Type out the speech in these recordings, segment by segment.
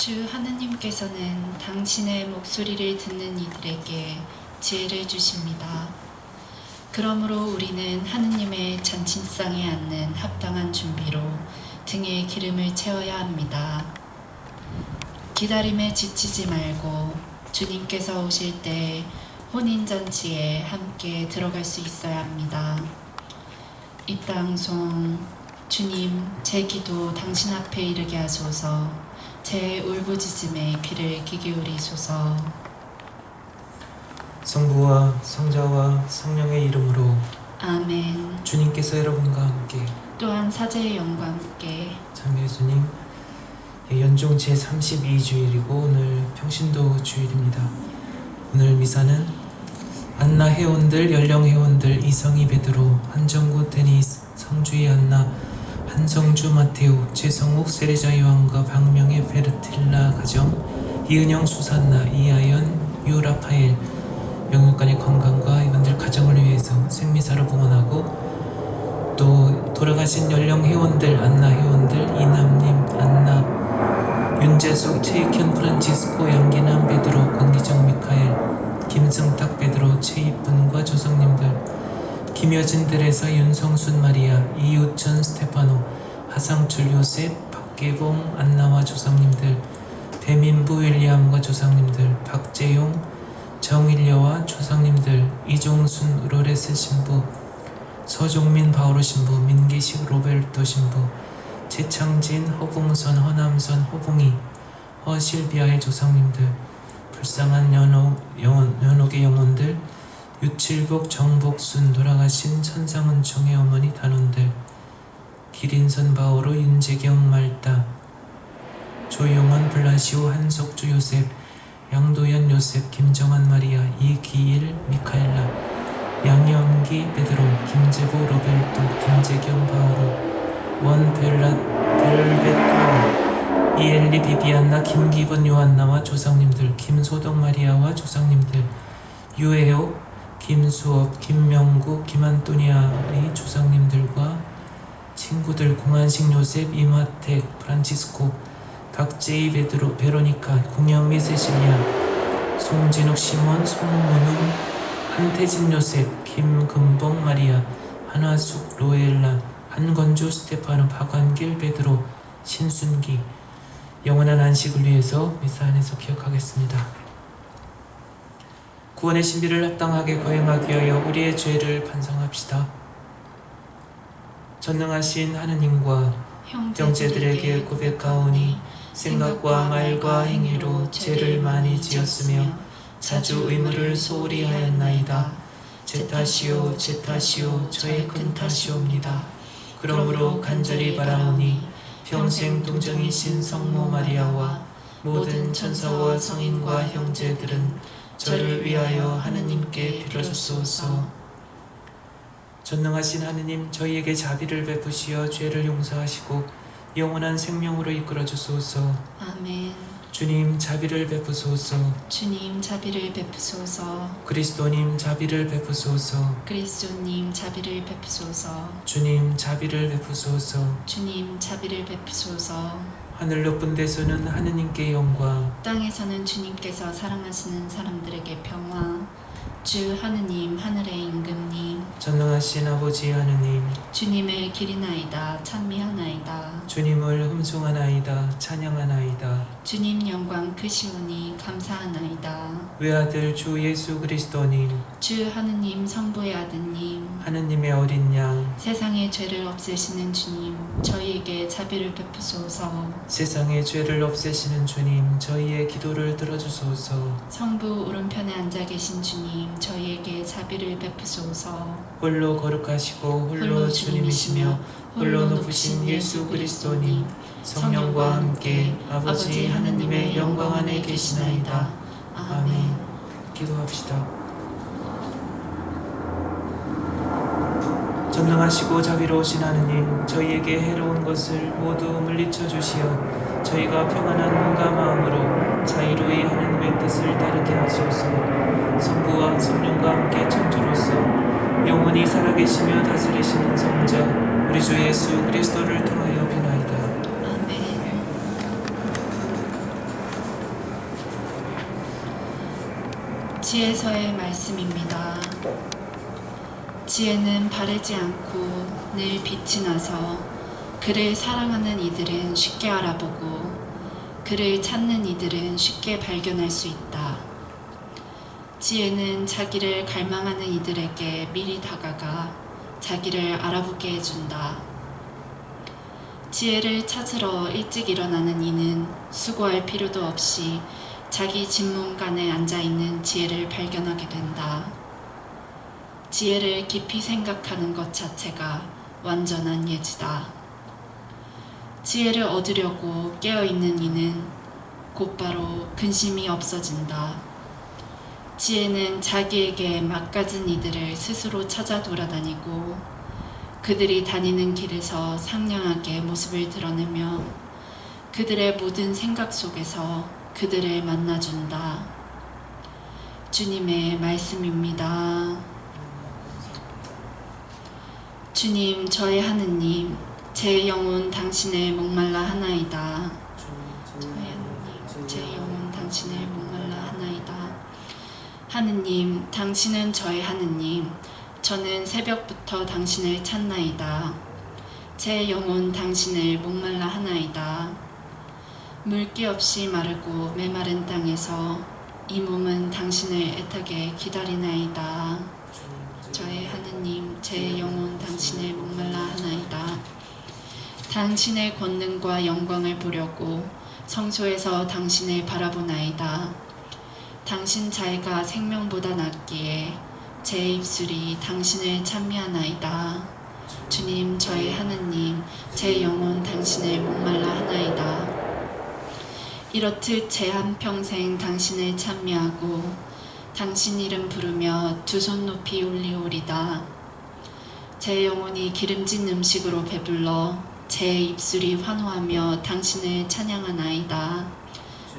주 하느님께서는 당신의 목소리를 듣는 이들에게 지혜를 주십니다. 그러므로 우리는 하느님의 잔치상에 앉는 합당한 준비로 등에 기름을 채워야 합니다. 기다림에 지치지 말고 주님께서 오실 때 혼인잔치에 함께 들어갈 수 있어야 합니다. 입당송. 주님, 제 기도 당신 앞에 이르게 하소서. 제 울부짖음에 귀를 기울이소서. 성부와 성자와 성령의 이름으로 아멘. 주님께서 여러분과 함께 또한 사제의 영과 함께 참여 예수님 연중 제32주일이고 오늘 평신도 주일입니다. 오늘 미사는 안나 회원들, 연령 회원들 이성희 베드로, 한정구 데니스, 성주희 안나, 한성주 마테오, 최성욱 세레자 요한과 박명의 페르틸라 가정, 이은영 수산나, 이하연 유라파엘 영육간의 건강과 이분들 가정을 위해서 생미사로 봉헌하고 또 돌아가신 연령 회원들, 안나 회원들, 이남님, 안나, 윤재숙, 최익현 프란치스코, 양기남 베드로, 권기정 미카엘, 김승탁 베드로, 최이쁜과 조상님들, 김여진 데레사, 윤성순 마리아, 이우천 스테파노, 하상출 요셉, 박계봉, 안나와 조상님들, 배민부 윌리암과 조상님들, 박재용, 정일려와 조상님들, 이종순 로레스 신부, 서종민 바오로 신부, 민기식 로베르토 신부, 최창진, 허봉선, 허남선, 허봉이, 허실비아의 조상님들, 불쌍한 연옥의 영혼들, 유칠복, 정복순, 돌아가신 천상은총의 어머니 단원들, 기린선 바오로, 윤재경 말다, 조용원 블라시오, 한석주 요셉, 양도현 요셉, 김정한 마리아, 이기일 미카엘라, 양영기 베드로, 김재보 로벨토, 김재경 바오로, 원 벨베토, 이엘리 비비안나, 김기분 요한나와 조상님들, 김소동 마리아와 조상님들, 유에오, 김수업, 김명구, 김안토니아의 조상님들과 친구들, 공한식 요셉, 이마텍, 프란치스코, 박제이 베드로, 베로니카, 공영미 세실리아, 송진욱 시몬, 송문우, 한태진 요셉, 김금봉 마리아, 한화숙 로엘라, 한건조 스테파노, 박완길 베드로, 신순기, 영원한 안식을 위해서 미사 안에서 기억하겠습니다. 구원의 신비를 합당하게 거행하기 위하여 우리의 죄를 반성합시다. 전능하신 하느님과 형제들에게 고백하오니 생각과 말과 행위로 죄를 많이 지었으며 자주 의무를 소홀히 하였나이다. 제 탓이요 제 탓이요 저의 큰 탓이옵니다. 그러므로 간절히 바라오니 평생 동정이신 성모 마리아와 모든 천사와 성인과 형제들은 저를 위하여 하느님께 빌어주소서. 전능하신 하느님, 저희에게 자비를 베푸시어 죄를 용서하시고 영원한 생명으로 이끌어 주소서. 아멘. 주님 자비를 베푸소서. 주님 자비를 베푸소서. 그리스도님 자비를 베푸소서. 그리스도님 자비를 베푸소서. 주님 자비를 베푸소서. 주님 자비를 베푸소서. 하늘 높은 데서는 하느님께 영광, 땅에서는 주님께서 사랑하시는 사람들에게 평화. 주 하느님, 하늘의 임금님, 전능하신 아버지 하느님, 주님을 기리나이다, 찬미하나이다. 주님을 흠송하나이다, 찬양하나이다. 주님 영광 크시오니 감사하나이다. 외아들 주 예수 그리스도님, 주 하느님 성부의 아드님, 하느님의 어린 양, 세상의 죄를 없애시는 주님, 저희에게 자비를 베푸소서. 세상의 죄를 없애시는 주님, 저희의 기도를 들어주소서. 성부 오른편에 앉아 계신 주님, 저희에게 자비를 베푸소서. 홀로 거룩하시고 홀로 주님이시며 홀로 높으신 예수 그리스도님, 성령과 함께 아버지 하느님의 영광 안에 계시나이다. 아멘. 기도합시다. 전능하시고 자비로우신 하느님, 저희에게 해로운 것을 모두 물리쳐 주시어 저희가 평안한 몸과 마음으로 자유로이 하느님의 뜻을 따르게 하소서. 성부와 성령과 함께 천주로서 영원히 살아계시며 다스리시는 성자 우리 주 예수 그리스도를 통하여 비나이다. 아멘. 지혜서의 말씀입니다. 지혜는 바르지 않고 늘 빛이 나서 그를 사랑하는 이들은 쉽게 알아보고 그를 찾는 이들은 쉽게 발견할 수 있다. 지혜는 자기를 갈망하는 이들에게 미리 다가가 자기를 알아보게 해준다. 지혜를 찾으러 일찍 일어나는 이는 수고할 필요도 없이 자기 집문간에 앉아있는 지혜를 발견하게 된다. 지혜를 깊이 생각하는 것 자체가 완전한 예지다. 지혜를 얻으려고 깨어있는 이는 곧바로 근심이 없어진다. 지혜는 자기에게 막가진 이들을 스스로 찾아 돌아다니고 그들이 다니는 길에서 상냥하게 모습을 드러내며 그들의 모든 생각 속에서 그들을 만나준다. 주님의 말씀입니다. 주님, 저의 하느님, 제 영혼 당신을 목말라 하나이다. 저의 하느님, 제 영혼 당신을 목말라 하나이다. 하느님, 당신은 저의 하느님, 저는 새벽부터 당신을 찾나이다. 제 영혼 당신을 목말라 하나이다. 물기 없이 마르고 메마른 땅에서 이 몸은 당신을 애타게 기다리나이다. 저의 하느님, 제 영혼 당신을 목말라 하나이다. 당신의 권능과 영광을 보려고 성소에서 당신을 바라보나이다. 당신 자애가 생명보다 낫기에 제 입술이 당신을 찬미하나이다. 주님, 저의 하느님, 제 영혼 당신을 목말라 하나이다. 이렇듯 제 한평생 당신을 찬미하고 당신 이름 부르며 두 손 높이 올리오리다. 제 영혼이 기름진 음식으로 배불러 제 입술이 환호하며 당신을 찬양하나이다.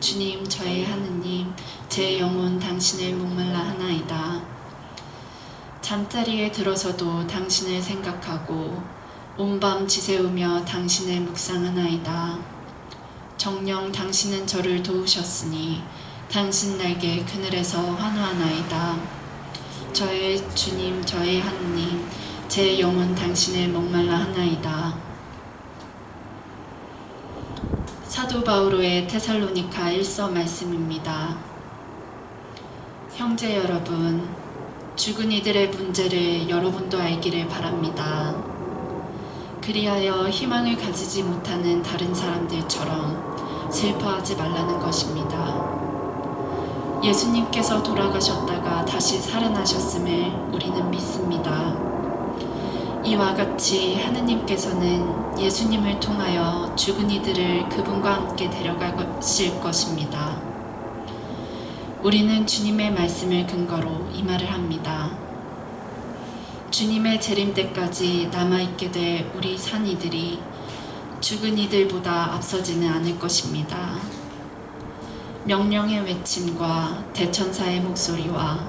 주님, 저의 하느님, 제 영혼 당신을 목말라 하나이다. 잠자리에 들어서도 당신을 생각하고 온밤 지새우며 당신을 묵상하나이다. 정녕 당신은 저를 도우셨으니 당신 날개 그늘에서 환호하나이다. 저의 주님, 저의 하느님, 제 영혼 당신을 목말라 하나이다. 사도 바오로의 테살로니가 1서 말씀입니다. 형제 여러분, 죽은 이들의 문제를 여러분도 알기를 바랍니다. 그리하여 희망을 가지지 못하는 다른 사람들처럼 슬퍼하지 말라는 것입니다. 예수님께서 돌아가셨다가 다시 살아나셨음을 우리는 믿습니다. 이와 같이 하느님께서는 예수님을 통하여 죽은 이들을 그분과 함께 데려가실 것입니다. 우리는 주님의 말씀을 근거로 이 말을 합니다. 주님의 재림 때까지 남아있게 될 우리 산 이들이 죽은 이들보다 앞서지는 않을 것입니다. 명령의 외침과 대천사의 목소리와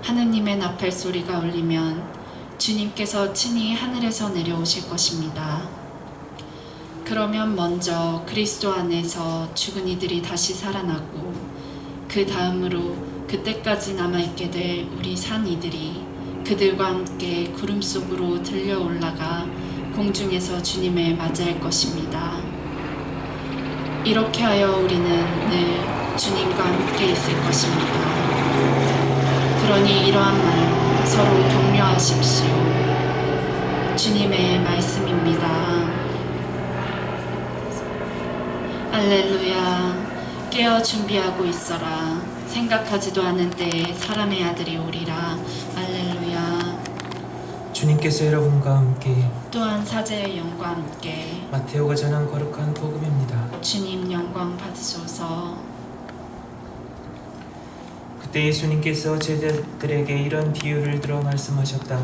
하느님의 나팔 소리가 울리면 주님께서 친히 하늘에서 내려오실 것입니다. 그러면 먼저 그리스도 안에서 죽은 이들이 다시 살아나고 그 다음으로 그때까지 남아있게 될 우리 산 이들이 그들과 함께 구름 속으로 들려 올라가 공중에서 주님을 맞이할 것입니다. 이렇게 하여 우리는 늘 주님과 함께 있을 것입니다. 그러니 이러한 말로 서로 격려하십시오. 주님의 말씀입니다. 할렐루야. 깨어 준비하고 있어라. 생각하지도 않은 때에 사람의 아들이 오리라. 할렐루야. 주님께서 여러분과 함께 또한 사제의 영과 함께 마테오가 전한 거룩한 복음입니다. 주님 영광 받으소서. 그때 예수님께서 제자들에게 이런 비유를 들어 말씀하셨다.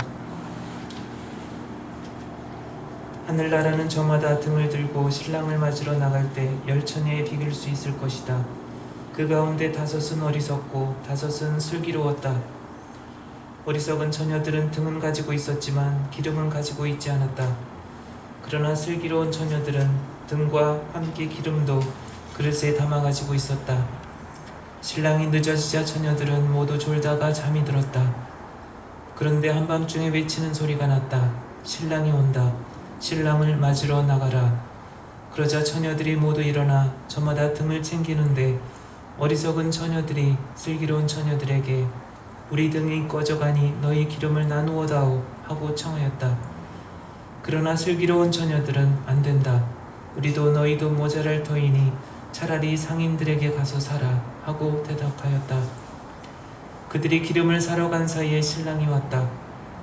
하늘나라는 저마다 등을 들고 신랑을 맞으러 나갈 때 10처녀에 비길 수 있을 것이다. 그 가운데 5은 어리석고 5은 슬기로웠다. 어리석은 처녀들은 등은 가지고 있었지만 기름은 가지고 있지 않았다. 그러나 슬기로운 처녀들은 등과 함께 기름도 그릇에 담아 가지고 있었다. 신랑이 늦어지자 처녀들은 모두 졸다가 잠이 들었다. 그런데 한밤중에 외치는 소리가 났다. 신랑이 온다. 신랑을 맞으러 나가라. 그러자 처녀들이 모두 일어나 저마다 등을 챙기는데 어리석은 처녀들이 슬기로운 처녀들에게 우리 등이 꺼져가니 너희 기름을 나누어 다오 하고 청하였다. 그러나 슬기로운 처녀들은 안 된다. 우리도 너희도 모자랄 터이니 차라리 상인들에게 가서 사라 하고 대답하였다. 그들이 기름을 사러 간 사이에 신랑이 왔다.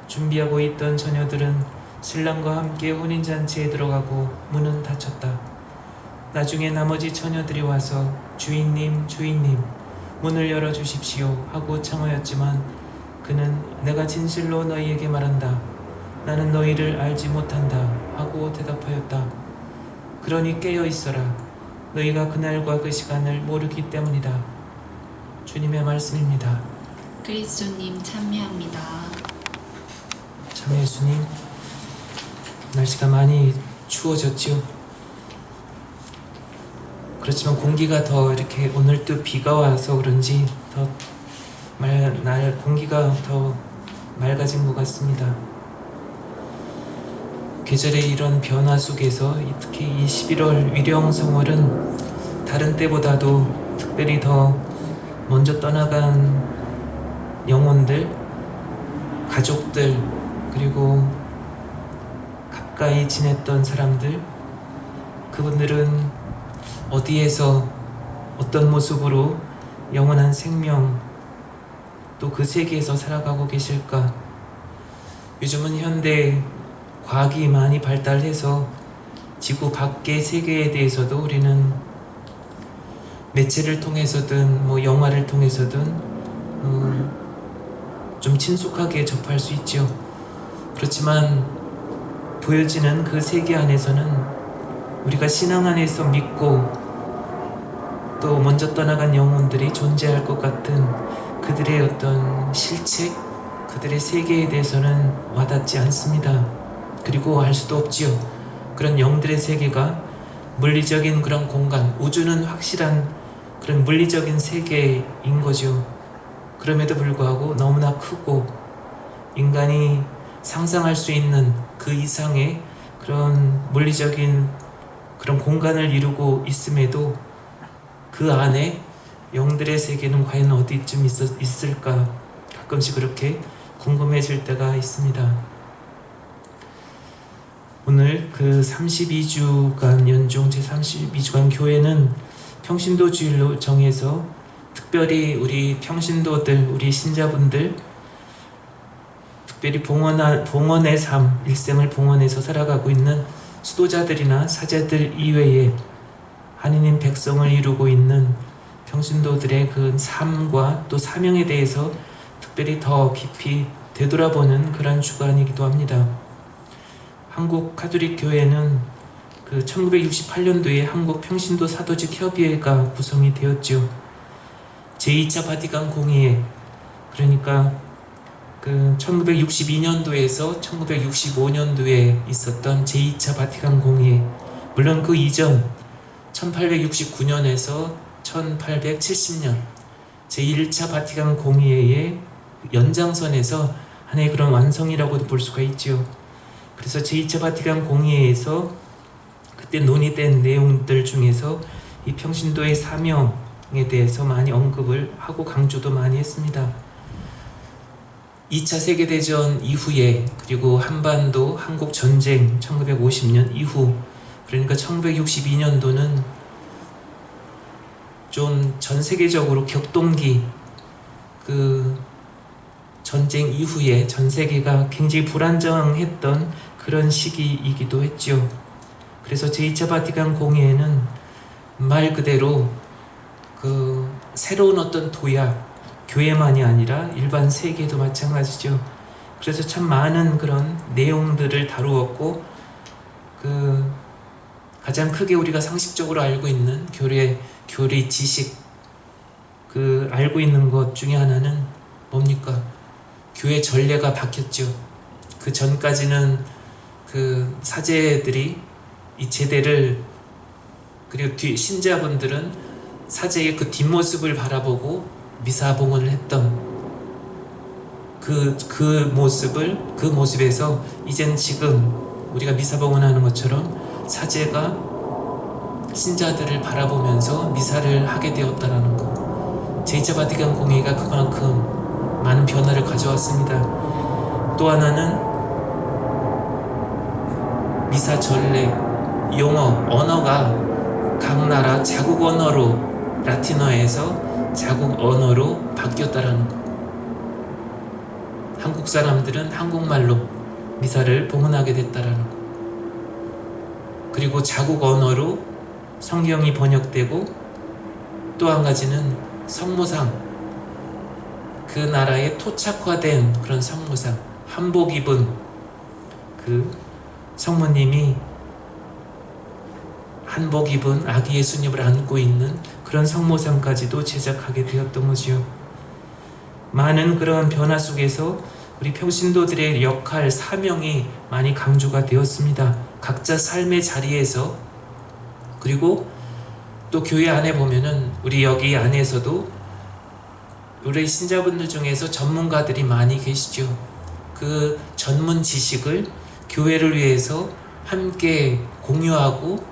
준비하고 있던 처녀들은 신랑과 함께 혼인잔치에 들어가고 문은 닫혔다. 나중에 나머지 처녀들이 와서 주인님, 주인님, 문을 열어주십시오 하고 청하였지만 그는 내가 진실로 너희에게 말한다. 나는 너희를 알지 못한다 하고 대답하였다. 그러니 깨어 있어라. 너희가 그날과 그 시간을 모르기 때문이다. 주님의 말씀입니다. 그리스도님 찬미합니다. 참 예수님, 날씨가 많이 추워졌지요. 그렇지만 공기가 더 이렇게 오늘 또 비가 와서 그런지 더 공기가 더 맑아진 것 같습니다. 계절의 이런 변화 속에서 특히 이 11월 위령성월은 다른 때보다도 특별히 더 먼저 떠나간 영혼들, 가족들, 그리고 가까이 지냈던 사람들, 그분들은 어디에서 어떤 모습으로 영원한 생명 또 그 세계에서 살아가고 계실까? 요즘은 현대 과학이 많이 발달해서 지구 밖의 세계에 대해서도 우리는 매체를 통해서든 영화를 통해서든 좀 친숙하게 접할 수 있죠. 그렇지만 보여지는 그 세계 안에서는 우리가 신앙 안에서 믿고 또 먼저 떠나간 영혼들이 존재할 것 같은 그들의 어떤 실체, 그들의 세계에 대해서는 와닿지 않습니다. 그리고 알 수도 없지요. 그런 영들의 세계가 물리적인 그런 공간, 우주는 확실한 그런 물리적인 세계인 거죠. 그럼에도 불구하고 너무나 크고 인간이 상상할 수 있는 그 이상의 그런 물리적인 그런 공간을 이루고 있음에도 그 안에 영들의 세계는 과연 어디쯤 있을까 가끔씩 그렇게 궁금해질 때가 있습니다. 오늘 그 32주간 연중 제32주간 교회는 평신도 주일로 정해서 특별히 우리 평신도들, 우리 신자분들, 특별히 봉헌의 삶, 일생을 봉헌해서 살아가고 있는 수도자들이나 사제들 이외에 하느님 백성을 이루고 있는 평신도들의 그 삶과 또 사명에 대해서 특별히 더 깊이 되돌아보는 그런 주간이기도 합니다. 한국 가톨릭 교회는 그 1968년도에 한국 평신도 사도직 협의회가 구성이 되었죠. 제2차 바티칸 공의회, 그러니까 그 1962년도에서 1965년도에 있었던 제2차 바티칸 공의회, 물론 그 이전 1869년에서 1870년 제1차 바티칸 공의회의 연장선에서 하나의 그런 완성이라고도 볼 수가 있지요. 그래서 제2차 바티칸 공의회에서 그때 논의된 내용들 중에서 이 평신도의 사명에 대해서 많이 언급을 하고 강조도 많이 했습니다. 2차 세계대전 이후에, 그리고 한반도 한국 전쟁 1950년 이후, 그러니까 1962년도는 좀 전 세계적으로 격동기, 그 전쟁 이후에 전 세계가 굉장히 불안정했던 그런 시기이기도 했죠. 그래서 제2차 바티칸 공의회는 말 그대로 그 새로운 어떤 도약, 교회만이 아니라 일반 세계도 마찬가지죠. 그래서 참 많은 그런 내용들을 다루었고, 그 가장 크게 우리가 상식적으로 알고 있는 교리 지식, 그 알고 있는 것 중에 하나는 뭡니까? 교회 전례가 바뀌었죠. 그 전까지는 그 사제들이 이 제대를, 그리고 신자분들은 사제의 그 뒷모습을 바라보고 미사봉헌을 했던 그 모습에서 이젠 지금 우리가 미사봉헌하는 것처럼 사제가 신자들을 바라보면서 미사를 하게 되었다라는 것. 제2차 바티칸 공회가 그만큼 많은 변화를 가져왔습니다. 또 하나는 미사 전례, 용어, 언어가 각 나라 자국 언어로 라틴어에서 자국 언어로 바뀌었다라는 것. 한국 사람들은 한국말로 미사를 봉헌하게 됐다라는 것. 그리고 자국 언어로 성경이 번역되고 또 한 가지는 성모상, 그 나라에 토착화된 그런 성모상, 한복 입은 그 성모님이 한복 입은 아기 예수님을 안고 있는 그런 성모상까지도 제작하게 되었던 거지요. 많은 그러한 변화 속에서 우리 평신도들의 역할, 사명이 많이 강조가 되었습니다. 각자 삶의 자리에서. 그리고 또 교회 안에 보면은 우리 여기 안에서도 우리 신자분들 중에서 전문가들이 많이 계시죠. 그 전문 지식을 교회를 위해서 함께 공유하고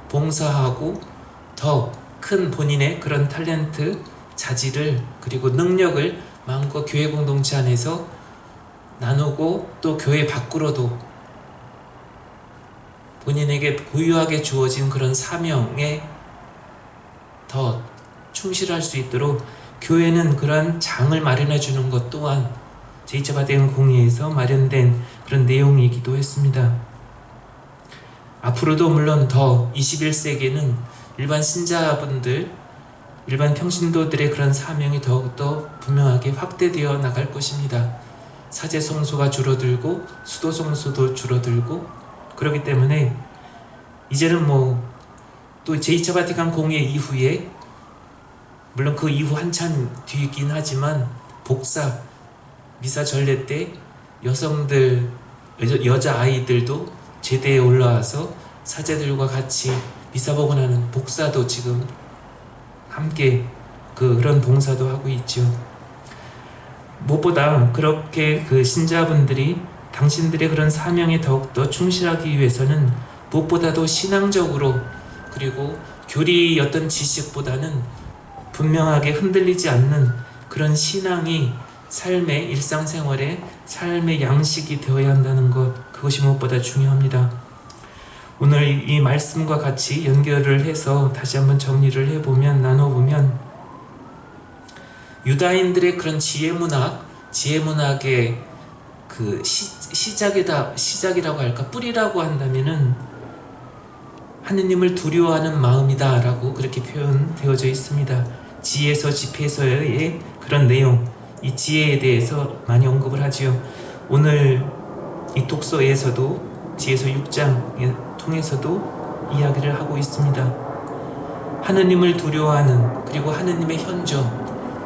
봉사하고 더 큰 본인의 그런 탤런트, 자질을 그리고 능력을 마음껏 교회 공동체 안에서 나누고 또 교회 밖으로도 본인에게 고유하게 주어진 그런 사명에 더 충실할 수 있도록 교회는 그런 장을 마련해 주는 것 또한 제2차 바티칸 공회에서 마련된 그런 내용이기도 했습니다. 앞으로도 물론 더 21세기에는 일반 신자분들, 일반 평신도들의 그런 사명이 더욱더 분명하게 확대되어 나갈 것입니다. 사제 성소가 줄어들고 수도 성소도 줄어들고 그렇기 때문에 이제는 또 제2차 바티칸 공회 이후에 물론 그 이후 한참 뒤이긴 하지만 복사, 미사 전례 때 여성들, 여자 아이들도 제대에 올라와서 사제들과 같이 미사 봉헌하는 복사도 지금 함께 그런 봉사도 하고 있죠. 무엇보다 그렇게 그 신자분들이 당신들의 그런 사명에 더욱더 충실하기 위해서는 무엇보다도 신앙적으로 그리고 교리 어떤 지식보다는 분명하게 흔들리지 않는 그런 신앙이 삶의 일상생활의 삶의 양식이 되어야 한다는 것, 그것이 무엇보다 중요합니다. 오늘 이 말씀과 같이 연결을 해서 다시 한번 정리를 해보면, 나눠보면 유다인들의 그런 지혜문학의 그 시작이라고 할까, 뿌리라고 한다면은 하느님을 두려워하는 마음이다라고 그렇게 표현되어져 있습니다. 지에서 집에서의 그런 내용, 이 지혜에 대해서 많이 언급을 하지요. 오늘 이 독서에서도 지에서 6장에 통해서도 이야기를 하고 있습니다. 하느님을 두려워하는, 그리고 하느님의 현존,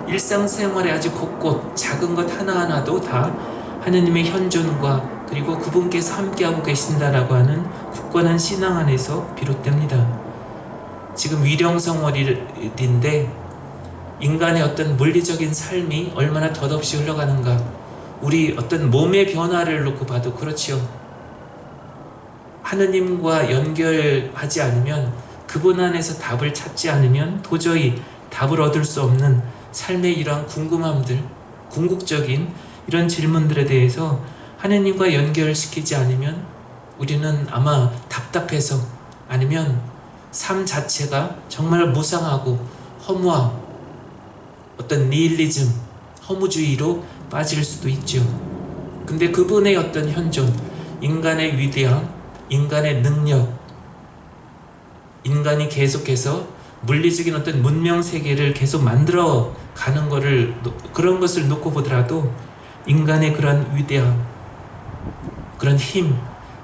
일상생활에 아주 곳곳 작은 것 하나하나도 다 하느님의 현존과 그리고 그분께서 함께하고 계신다라고 하는 굳건한 신앙 안에서 비롯됩니다. 지금 위령성월인데 인간의 어떤 물리적인 삶이 얼마나 덧없이 흘러가는가, 우리 어떤 몸의 변화를 놓고 봐도 그렇지요. 하느님과 연결하지 않으면, 그분 안에서 답을 찾지 않으면 도저히 답을 얻을 수 없는 삶의 이러한 궁금함들, 궁극적인 이런 질문들에 대해서 하느님과 연결시키지 않으면 우리는 아마 답답해서, 아니면 삶 자체가 정말 무상하고 허무하고 어떤 니힐리즘, 허무주의로 빠질 수도 있죠. 근데 그분의 어떤 현존, 인간의 위대함, 인간의 능력, 인간이 계속해서 물리적인 어떤 문명 세계를 계속 만들어 가는 그런 것을 놓고 보더라도 인간의 그런 위대함, 그런 힘,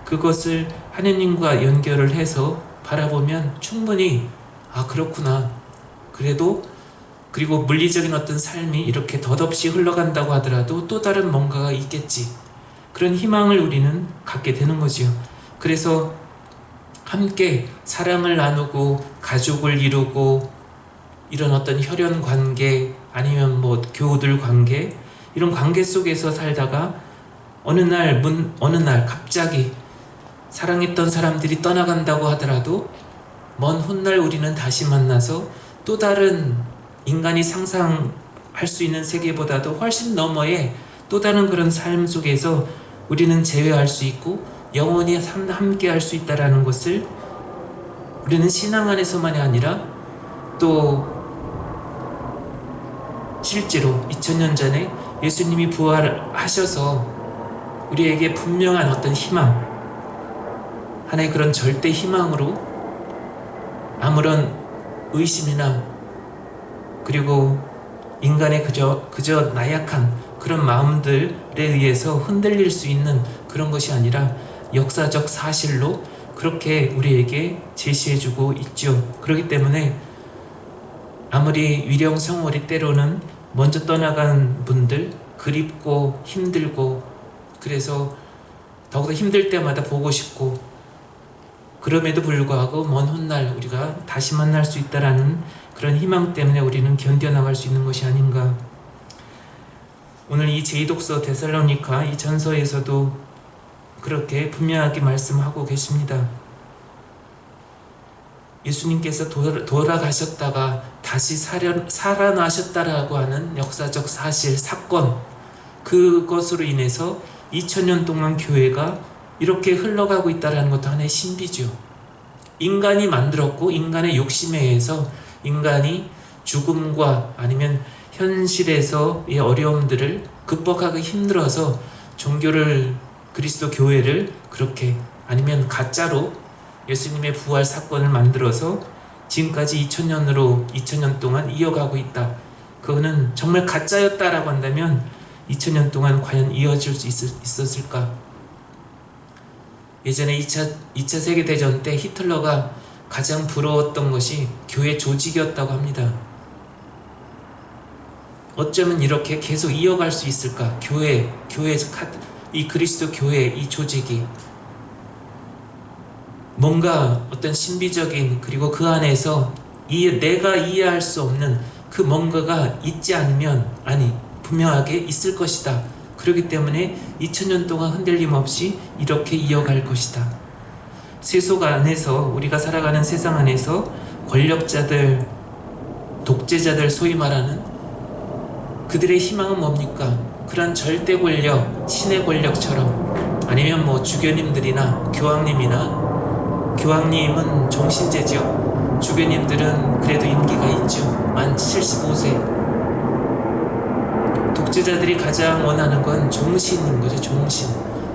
그것을 하느님과 연결을 해서 바라보면 충분히 그렇구나. 그리고 물리적인 어떤 삶이 이렇게 덧없이 흘러간다고 하더라도 또 다른 뭔가가 있겠지. 그런 희망을 우리는 갖게 되는 거지요. 그래서 함께 사랑을 나누고 가족을 이루고 이런 어떤 혈연 관계 아니면 뭐 교우들 관계 이런 관계 속에서 살다가 어느 날 갑자기 사랑했던 사람들이 떠나간다고 하더라도 먼 훗날 우리는 다시 만나서 또 다른 인간이 상상할 수 있는 세계보다도 훨씬 너머의 또 다른 그런 삶 속에서 우리는 재회할 수 있고 영원히 함께 할 수 있다는 것을 우리는 신앙 안에서만이 아니라 또 실제로 2000년 전에 예수님이 부활하셔서 우리에게 분명한 어떤 희망, 하나의 그런 절대 희망으로 아무런 의심이나 그리고 인간의 그저 나약한 그런 마음들에 의해서 흔들릴 수 있는 그런 것이 아니라 역사적 사실로 그렇게 우리에게 제시해주고 있죠. 그렇기 때문에 아무리 위령성월이 때로는 먼저 떠나간 분들 그립고 힘들고 그래서 더욱더 힘들 때마다 보고 싶고 그럼에도 불구하고 먼 훗날 우리가 다시 만날 수 있다라는 그런 희망 때문에 우리는 견뎌나갈 수 있는 것이 아닌가. 오늘 이 제2독서 데살로니가 이 전서에서도 그렇게 분명하게 말씀하고 계십니다. 예수님께서 돌아가셨다가 다시 살아나셨다라고 하는 역사적 사실, 사건, 그것으로 인해서 2000년 동안 교회가 이렇게 흘러가고 있다는 것도 하나의 신비죠. 인간이 만들었고 인간의 욕심에 의해서 인간이 죽음과 아니면 현실에서의 어려움들을 극복하기 힘들어서 종교를 그리스도 교회를 그렇게 아니면 가짜로 예수님의 부활 사건을 만들어서 지금까지 2000년 동안 이어가고 있다. 그거는 정말 가짜였다라고 한다면 2000년 동안 과연 이어질 수 있었을까? 예전에 2차 세계대전 때 히틀러가 가장 부러웠던 것이 교회 조직이었다고 합니다. 어쩌면 이렇게 계속 이어갈 수 있을까? 이 그리스도 교회 이 조직이 뭔가 어떤 신비적인 그리고 그 안에서 내가 이해할 수 없는 그 뭔가가 있지 않으면 분명하게 있을 것이다. 그렇기 때문에 2000년 동안 흔들림 없이 이렇게 이어갈 것이다. 세속 안에서 우리가 살아가는 세상 안에서 권력자들, 독재자들 소위 말하는 그들의 희망은 뭡니까? 그런 절대 권력, 신의 권력처럼 아니면 뭐 주교님들이나 교황님은 종신제죠. 주교님들은 그래도 임기가 있죠. 만 75세. 독재자들이 가장 원하는 건 종신인 거죠.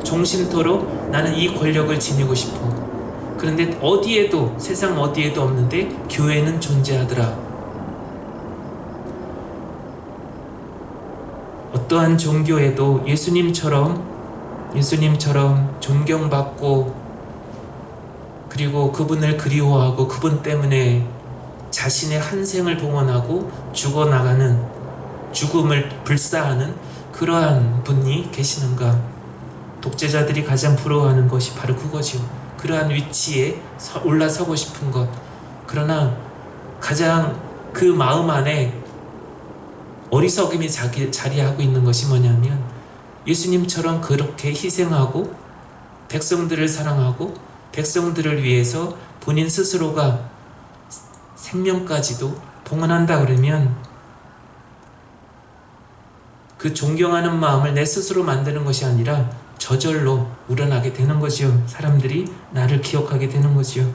종신토록 나는 이 권력을 지니고 싶어. 그런데 세상 어디에도 없는데 교회는 존재하더라. 어떠한 종교에도 예수님처럼 존경받고 그리고 그분을 그리워하고 그분 때문에 자신의 한 생을 봉헌하고 죽음을 불사하는 그러한 분이 계시는가? 독재자들이 가장 부러워하는 것이 바로 그거죠. 그러한 위치에 올라서고 싶은 것. 그러나 가장 그 마음 안에 어리석음이 자리하고 있는 것이 뭐냐면 예수님처럼 그렇게 희생하고 백성들을 사랑하고 백성들을 위해서 본인 스스로가 생명까지도 봉헌한다 그러면 그 존경하는 마음을 내 스스로 만드는 것이 아니라 저절로 우러나게 되는 거지요. 사람들이 나를 기억하게 되는 거지요.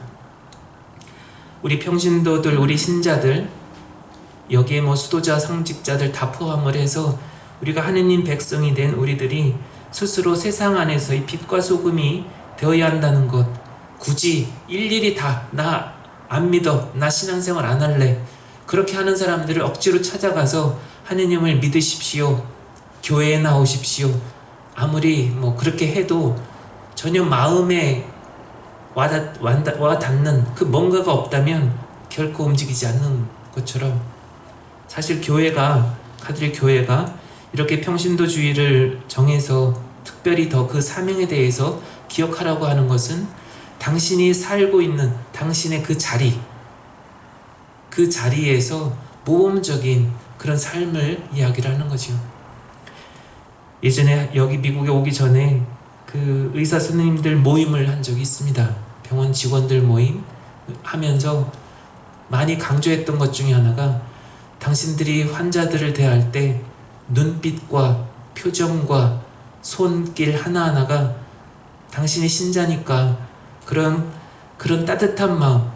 우리 평신도들, 우리 신자들, 여기에 뭐 수도자, 상직자들 다 포함을 해서 우리가 하느님 백성이 된 우리들이 스스로 세상 안에서의 빛과 소금이 되어야 한다는 것. 굳이 일일이 다 나 안 믿어, 나 신앙생활 안 할래, 그렇게 하는 사람들을 억지로 찾아가서 하느님을 믿으십시오, 교회에 나오십시오, 아무리 뭐 그렇게 해도 전혀 마음에 와닿는 그 뭔가가 없다면 결코 움직이지 않는 것처럼, 사실 카톨릭 교회가 이렇게 평신도주의를 정해서 특별히 더 그 사명에 대해서 기억하라고 하는 것은 당신이 살고 있는 당신의 그 자리에서 모험적인 그런 삶을 이야기를 하는 거죠. 예전에 여기 미국에 오기 전에 그 의사 선생님들 모임을 한 적이 있습니다. 병원 직원들 모임 하면서 많이 강조했던 것 중에 하나가, 당신들이 환자들을 대할 때 눈빛과 표정과 손길 하나하나가 당신이 신자니까 그런 따뜻한 마음,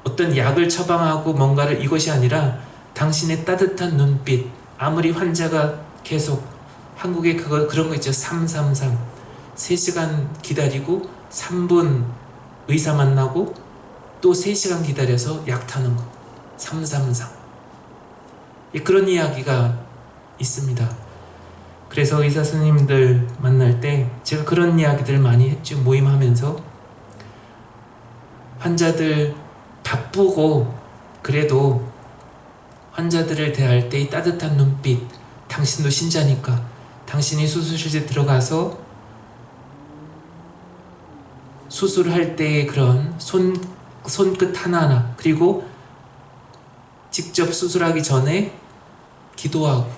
어떤 약을 처방하고 뭔가를 이것이 아니라 당신의 따뜻한 눈빛, 아무리 환자가 계속 한국에 그런 거 있죠. 333 3시간 기다리고 3분 의사 만나고 또 3시간 기다려서 약 타는 거, 333 그런 이야기가 있습니다. 그래서 의사 선생님들 만날 때 제가 그런 이야기들을 많이 했죠. 모임하면서 환자들 바쁘고 그래도 환자들을 대할 때 이 따뜻한 눈빛, 당신도 신자니까 당신이 수술실에 들어가서 수술할 때의 그런 손끝 하나하나, 그리고 직접 수술하기 전에 기도하고,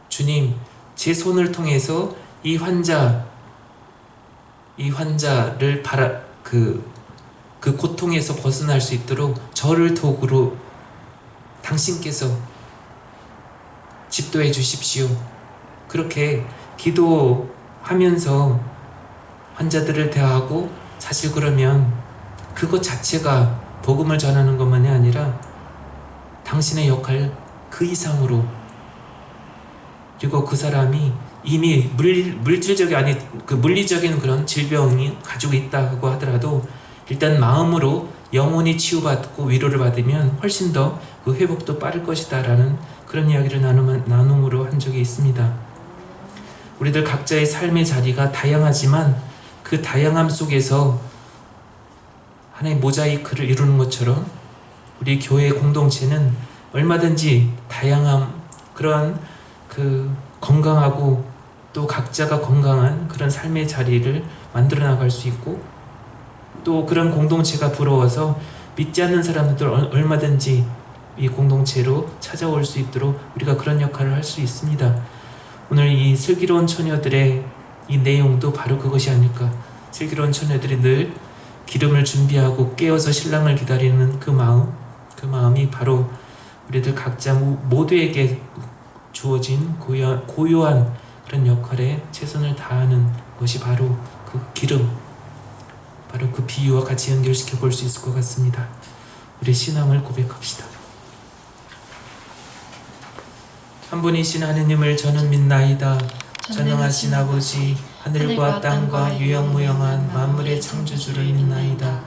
주님, 제 손을 통해서 이 환자를 그 고통에서 벗어날 수 있도록 저를 도구로 당신께서 집도해 주십시오. 그렇게 기도하면서 환자들을 대하고, 사실 그러면 그것 자체가 복음을 전하는 것만이 아니라 당신의 역할 그 이상으로, 그리고 그 사람이 이미 물리적인 그런 질병이 가지고 있다고 하더라도 일단 마음으로 영혼이 치유받고 위로를 받으면 훨씬 더 그 회복도 빠를 것이다 라는 그런 이야기를 나눔으로 한 적이 있습니다. 우리들 각자의 삶의 자리가 다양하지만 그 다양함 속에서 하나의 모자이크를 이루는 것처럼 우리 교회 공동체는 얼마든지 다양함, 그러한 그 건강하고 또 각자가 건강한 그런 삶의 자리를 만들어 나갈 수 있고, 또 그런 공동체가 부러워서 믿지 않는 사람들 얼마든지 이 공동체로 찾아올 수 있도록 우리가 그런 역할을 할 수 있습니다. 오늘 이 슬기로운 처녀들의 이 내용도 바로 그것이 아닐까. 슬기로운 처녀들이 늘 기름을 준비하고 깨어서 신랑을 기다리는 그 마음이 바로 우리들 각자 모두에게 주어진 고요한 그런 역할에 최선을 다하는 것이 바로 그 기름, 바로 그 비유와 같이 연결시켜 볼 수 있을 것 같습니다. 우리 신앙을 고백합시다. 한 분이신 하느님을 저는 믿나이다. 전능하신 아버지, 하늘과 땅과 유영무영한 만물의 창조주를 믿나이다.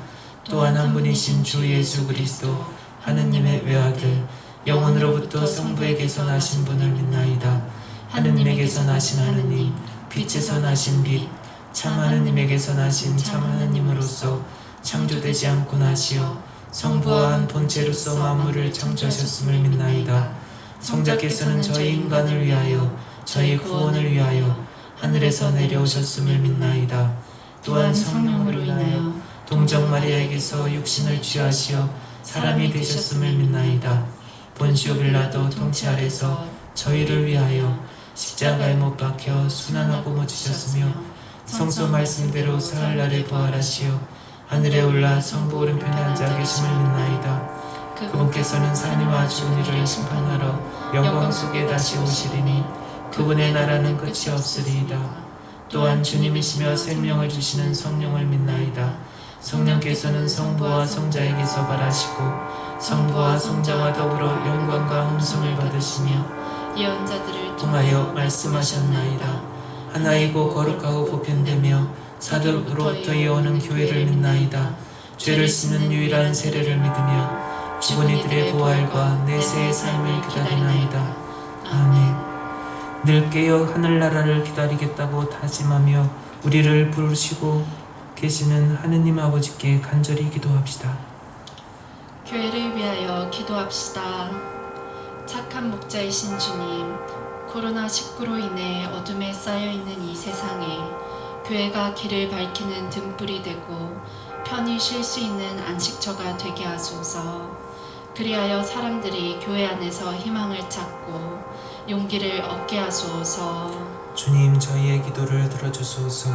또한 한 분이신 주 예수 그리스도, 하느님의 외아들, 영원으로부터 성부에게서 나신 분을 믿나이다. 하느님에게서 나신 하느님, 빛에서 나신 빛, 참 하느님에게서 나신 참 하느님으로서 창조되지 않고 나시어 성부와 한 본체로서 만물을 창조하셨음을 믿나이다. 성자께서는 저희 인간을 위하여, 저희 구원을 위하여 하늘에서 내려오셨음을 믿나이다. 또한 성령으로 인하여 동정 마리아에게서 육신을 취하시어 사람이 되셨음을 믿나이다. 본시오 빌라도 통치 아래서 저희를 위하여 십자가에 못 박혀 순환하고 묻히셨으며 성서 말씀대로 사흘날에 부활하시어 하늘에 올라 성부 오른편에 앉아 계심을 믿나이다. 그분께서는 산이와 죽은 이를 심판하러 영광 속에 다시 오시리니 그분의 나라는 끝이 없으리이다. 또한 주님이시며 생명을 주시는 성령을 믿나이다. 성령께서는 성부와 성자에게서 발하시고 성부와 성자와 더불어 영광과 hum성을 받으시며 예언자들을 통하여 말씀하셨나이다. 하나이고 거룩하고 보편되며 사도로부터 이어오는 교회를 믿나이다. 죄를 씻는 유일한 세례를 믿으며 죽은 이들의 부활과 내세의 삶을 기다리나이다. 아멘. 늘 깨어 하늘나라를 기다리겠다고 다짐하며 우리를 부르시고 계시는 하느님 아버지께 간절히 기도합시다. 교회를 위하여 기도합시다. 착한 목자이신 주님, 코로나19로 인해 어둠에 쌓여있는 이 세상에 교회가 길을 밝히는 등불이 되고 편히 쉴 수 있는 안식처가 되게 하소서. 그리하여 사람들이 교회 안에서 희망을 찾고 용기를 얻게 하소서. 주님, 저희의 기도를 들어주소서.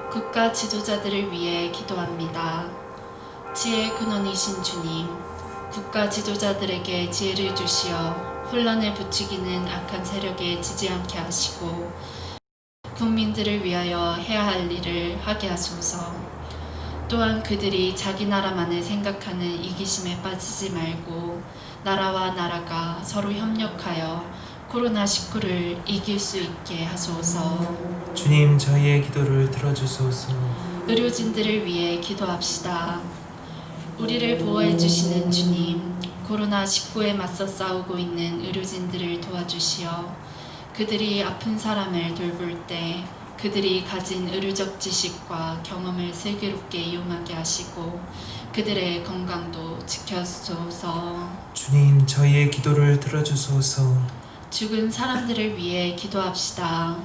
국가 지도자들을 위해 기도합니다. 지혜의 근원이신 주님, 국가 지도자들에게 지혜를 주시어 혼란을 부추기는 악한 세력에 지지 않게 하시고 국민들을 위하여 해야 할 일을 하게 하소서. 또한 그들이 자기 나라만을 생각하는 이기심에 빠지지 말고 나라와 나라가 서로 협력하여 코로나19를 이길 수 있게 하소서. 주님, 저희의 기도를 들어주소서. 의료진들을 위해 기도합시다. 우리를 보호해 주시는 주님, 코로나19에 맞서 싸우고 있는 의료진들을 도와주시어 그들이 아픈 사람을 돌볼 때 그들이 가진 의료적 지식과 경험을 슬기롭게 이용하게 하시고 그들의 건강도 지켜주소서. 주님, 저희의 기도를 들어주소서. 죽은 사람들을 위해 기도합시다.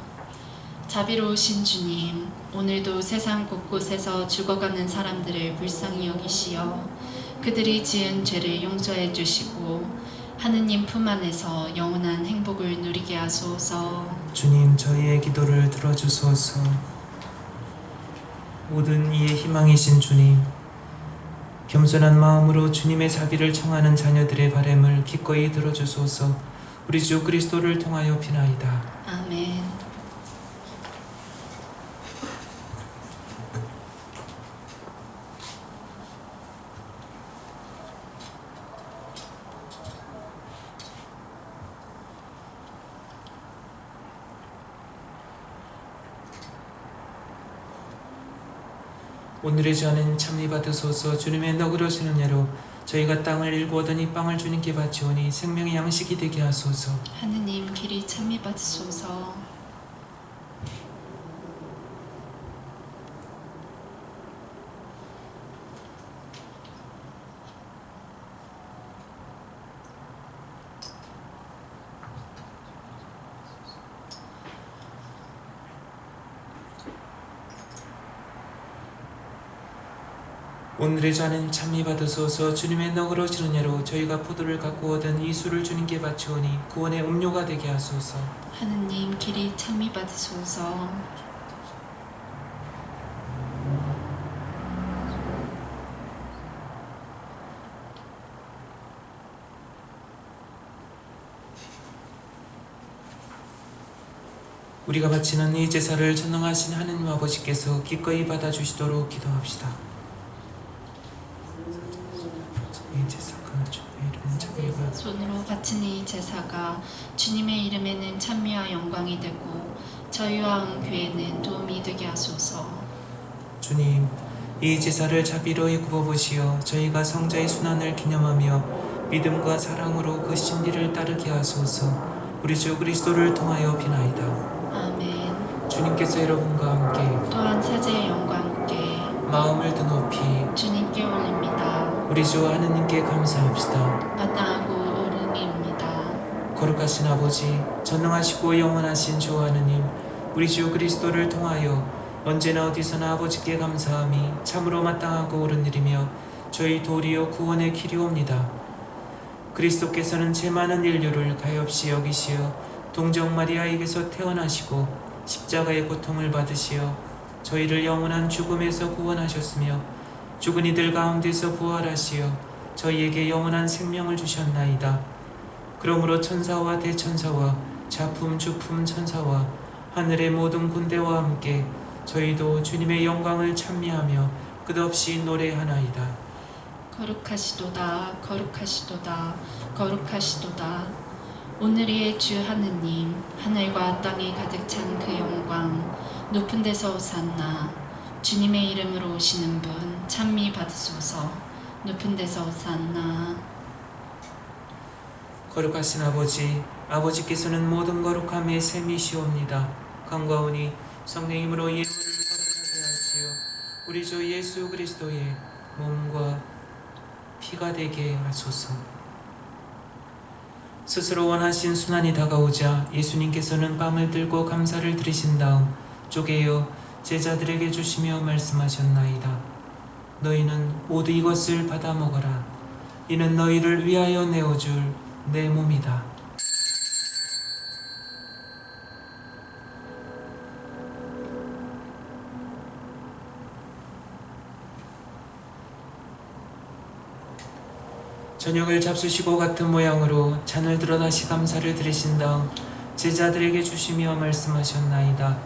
자비로우신 주님, 오늘도 세상 곳곳에서 죽어가는 사람들을 불쌍히 여기시어 그들이 지은 죄를 용서해 주시고 하느님 품 안에서 영원한 행복을 누리게 하소서. 주님, 저희의 기도를 들어주소서. 모든 이의 희망이신 주님, 겸손한 마음으로 주님의 자비를 청하는 자녀들의 바램을 기꺼이 들어주소서. 우리 주 그리스도를 통하여 비나이다. 아멘. 오늘의 저는 참미 받으소서. 주님의 너그러시는 예로 저희가 땅을 일구 얻으니 빵을 주님께 바치오니 생명의 양식이 되게 하소서. 하느님 길이 참미 받으소서. 오늘의 잔은 참미 받으소서. 주님의 너그러시는 예로 저희가 포도를 갖고 얻은 이 술을 주님께 바치오니 구원의 음료가 되게 하소서. 하느님 길이 참미 받으소서. 우리가 바치는 이 제사를 전능하신 하느님 아버지께서 기꺼이 받아주시도록 기도합시다. 이 제사가 주님의 이름은 자비가 손으로 바친 이 제사가 주님의 이름에는 찬미와 영광이 되고 저희와 온 교회는 도움이 되게 하소서. 주님, 이 제사를 자비로이 굽어보시어 저희가 성자의 순환을 기념하며 믿음과 사랑으로 그 진리를 따르게 하소서. 우리 주 그리스도를 통하여 비나이다. 아멘. 주님께서 여러분과 함께 또한 세제의 영광께 마음을 드높이 주님께 올립니다. 우리 주 하느님께 감사합시다. 마땅하고 옳은 일입니다. 거룩하신 아버지, 전능하시고 영원하신 주 하느님, 우리 주 그리스도를 통하여 언제나 어디서나 아버지께 감사함이 참으로 마땅하고 옳은 일이며 저희 도리어 구원의 길이옵니다. 그리스도께서는 제 많은 인류를 가엾이 여기시어 동정 마리아에게서 태어나시고 십자가의 고통을 받으시어 저희를 영원한 죽음에서 구원하셨으며 죽은 이들 가운데서 부활하시어 저희에게 영원한 생명을 주셨나이다. 그러므로 천사와 대천사와 자품 주품 천사와 하늘의 모든 군대와 함께 저희도 주님의 영광을 찬미하며 끝없이 노래하나이다. 거룩하시도다 거룩하시도다 거룩하시도다. 오늘의 주 하느님, 하늘과 땅이 가득 찬 그 영광, 높은 데서 오산나. 주님의 이름으로 오시는 분 찬미 받으소서. 높은 데서 오산나. 거룩하신 아버지, 아버지께서는 모든 거룩함의 셈이시옵니다. 간과오니 성령님으로 예물을 거룩하게 하시어 우리 주 예수 그리스도의 몸과 피가 되게 하소서. 스스로 원하신 순환이 다가오자 예수님께서는 빵을 들고 감사를 드리신 다음 쪼개어 제자들에게 주시며 말씀하셨나이다. 너희는 모두 이것을 받아 먹어라. 이는 너희를 위하여 내어줄 내 몸이다. 저녁을 잡수시고 같은 모양으로 잔을 들어 다시 감사를 드리신 다음 제자들에게 주시며 말씀하셨나이다.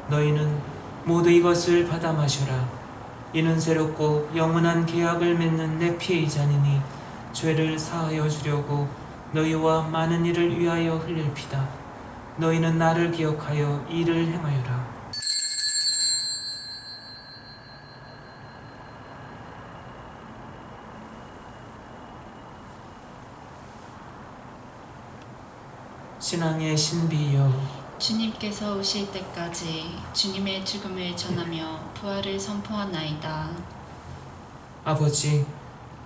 너희는 모두 이것을 받아 마셔라. 이는 새롭고 영원한 계약을 맺는 내 피의 잔이니 죄를 사하여 주려고 너희와 많은 이를 위하여 흘릴 피다. 너희는 나를 기억하여 이를 행하여라. 신앙의 신비여, 주님께서 오실 때까지 주님의 죽음을 전하며 부활을 선포하나이다. 아버지,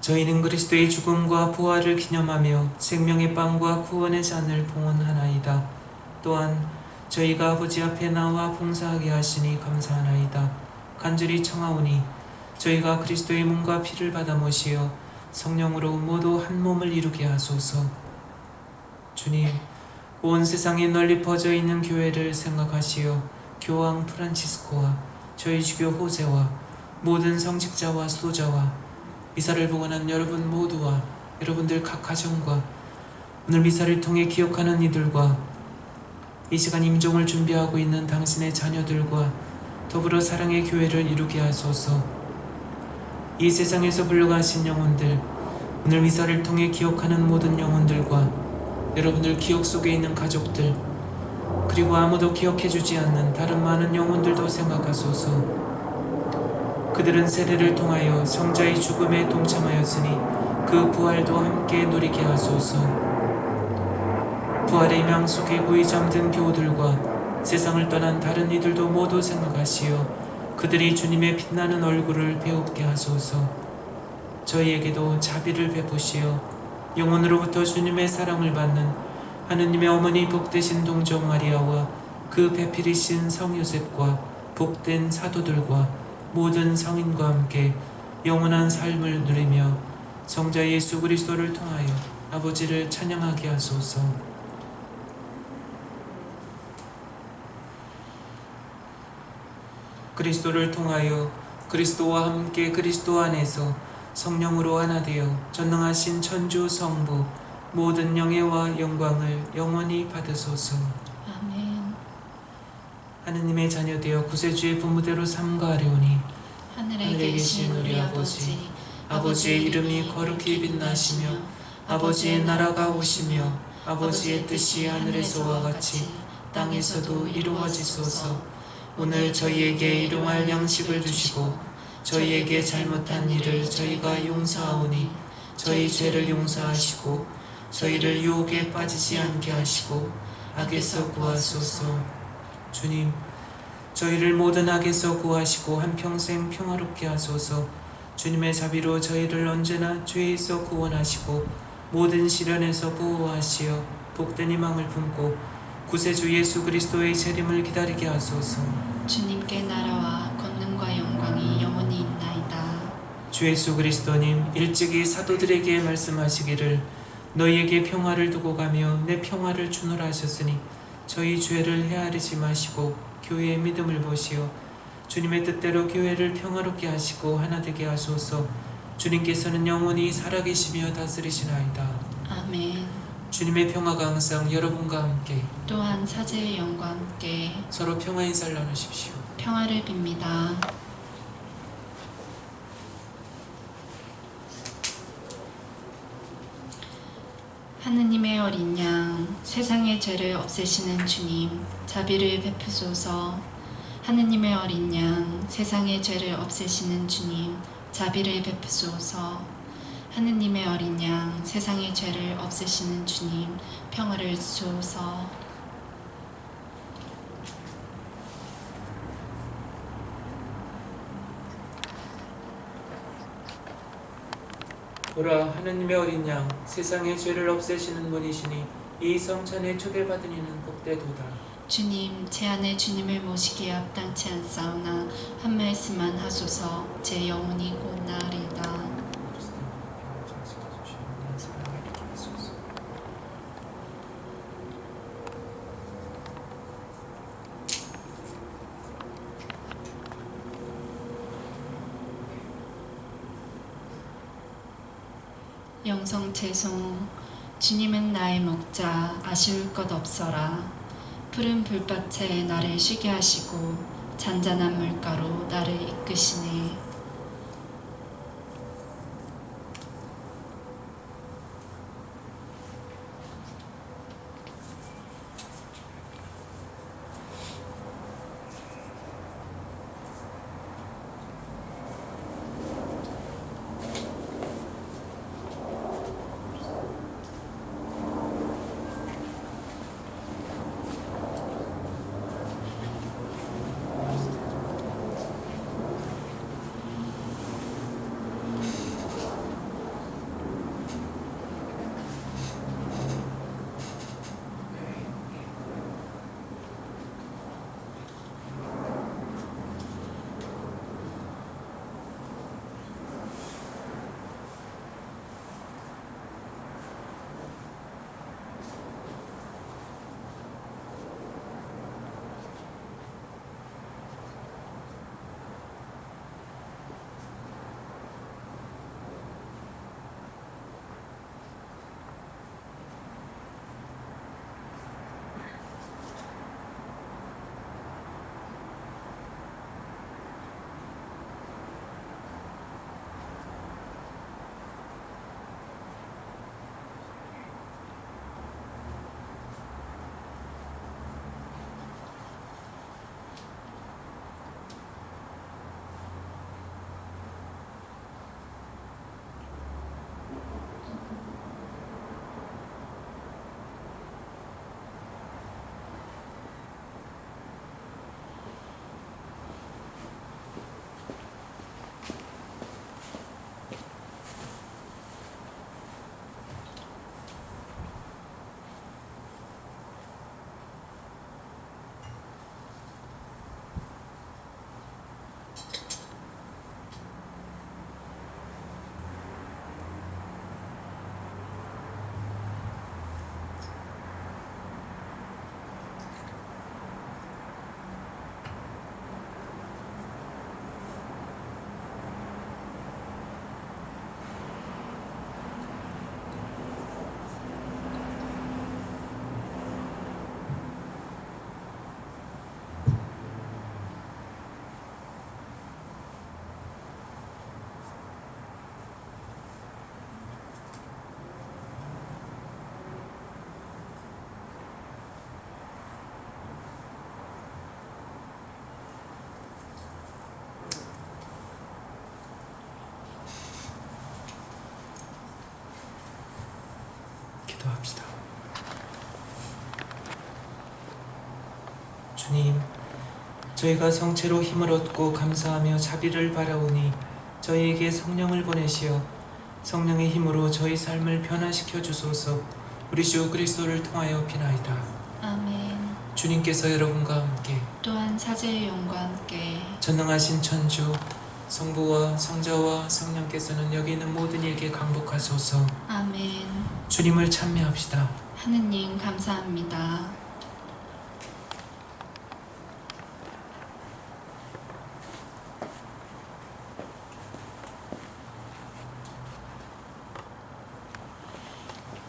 저희는 그리스도의 죽음과 부활을 기념하며 생명의 빵과 구원의 잔을 봉헌하나이다. 또한 저희가 아버지 앞에 나와 봉사하게 하시니 감사하나이다. 간절히 청하오니 저희가 그리스도의 몸과 피를 받아 모시어 성령으로 모두 한 몸을 이루게 하소서. 주님, 온 세상에 널리 퍼져 있는 교회를 생각하시어 교황 프란치스코와 저희 주교 호세와 모든 성직자와 수도자와 미사를 봉헌한 여러분 모두와 여러분들 각 가정과 오늘 미사를 통해 기억하는 이들과 이 시간 임종을 준비하고 있는 당신의 자녀들과 더불어 사랑의 교회를 이루게 하소서. 이 세상에서 불러가신 영혼들, 오늘 미사를 통해 기억하는 모든 영혼들과 여러분들 기억 속에 있는 가족들, 그리고 아무도 기억해주지 않는 다른 많은 영혼들도 생각하소서. 그들은 세례를 통하여 성자의 죽음에 동참하였으니 그 부활도 함께 누리게 하소서. 부활의 명 속에 고이 잠든 교우들과 세상을 떠난 다른 이들도 모두 생각하시어 그들이 주님의 빛나는 얼굴을 배웁게 하소서. 저희에게도 자비를 베푸시어 영혼으로부터 주님의 사랑을 받는 하느님의 어머니 복되신 동정 마리아와 그 배필이신 성 요셉과 복된 사도들과 모든 성인과 함께 영원한 삶을 누리며 성자 예수 그리스도를 통하여 아버지를 찬양하게 하소서. 그리스도를 통하여 그리스도와 함께 그리스도 안에서 성령으로 하나 되어 전능하신 천주 성부 모든 영예와 영광을 영원히 받으소서. 아멘. 하느님의 자녀 되어 구세주의 분무대로 삼가하려니 하늘에 계신 우리 아버지, 아버지의 이름이 거룩히 빛나시며 아버지의 나라가 오시며 아버지의 뜻이 하늘에서와 같이 땅에서도 이루어지소서. 오늘 저희에게 일용할 양식을 주시고 저희에게 잘못한 일을 저희가 용서하오니 저희 죄를 용서하시고 저희를 유혹에 빠지지 않게 하시고 악에서 구하소서. 주님, 저희를 모든 악에서 구하시고 한평생 평화롭게 하소서. 주님의 자비로 저희를 언제나 죄에서 구원하시고 모든 시련에서 보호하시어 복된 희망을 품고 구세주 예수 그리스도의 재림을 기다리게 하소서. 주님께 나라와 권능과 영광이 영원히 있나이다. 주 예수 그리스도님, 일찍이 사도들에게 말씀하시기를 너희에게 평화를 두고 가며 내 평화를 주노라 하셨으니 저희 죄를 헤아리지 마시고 교회의 믿음을 보시어 주님의 뜻대로 교회를 평화롭게 하시고 하나 되게 하소서. 주님께서는 영원히 살아계시며 다스리시나이다. 아멘. 주님의 평화가 항상 여러분과 함께 또한 사제의 영과 함께 서로 평화 인사를 나누십시오. 평화를 빕니다. 하느님의 어린 양, 세상의 죄를 없애시는 주님, 자비를 베푸소서. 하느님의 어린 양, 세상의 죄를 없애시는 주님, 자비를 베푸소서. 하느님의 어린 양, 세상의 죄를 없애시는 주님, 평화를 주소서. 보라, 하느님의 어린 양, 세상의 죄를 없애시는 분이시니 이 성찬에 초대받은 이는 복되도다. 주님, 제 안에 주님을 모시기에 합당치 않사오나 한 말씀만 하소서. 제 영혼이 곧 나으리다. 영성 채송. 주님은 나의 목자, 아쉬울 것 없어라. 푸른 불밭에 나를 쉬게 하시고 잔잔한 물가로 나를 이끄시네. 기도합시다. 주님, 저희가 성체로 힘을 얻고 감사하며 자비를 바라오니 저희에게 성령을 보내시어 성령의 힘으로 저희 삶을 변화시켜 주소서. 우리 주 그리스도를 통하여 비나이다. 아멘. 주님께서 여러분과 함께 또한 사제의 영과 함께 전능하신 천주 성부와 성자와 성령께서는 여기 있는 모든 이에게 강복하소서. 아멘. 주님을 찬미합시다. 하느님 감사합니다.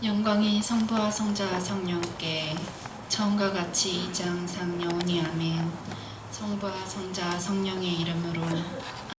영광이 성부와 성자와 성령께 처음과 같이 이제 항상 영원히 아멘. 성부와 성자 성령의 이름으로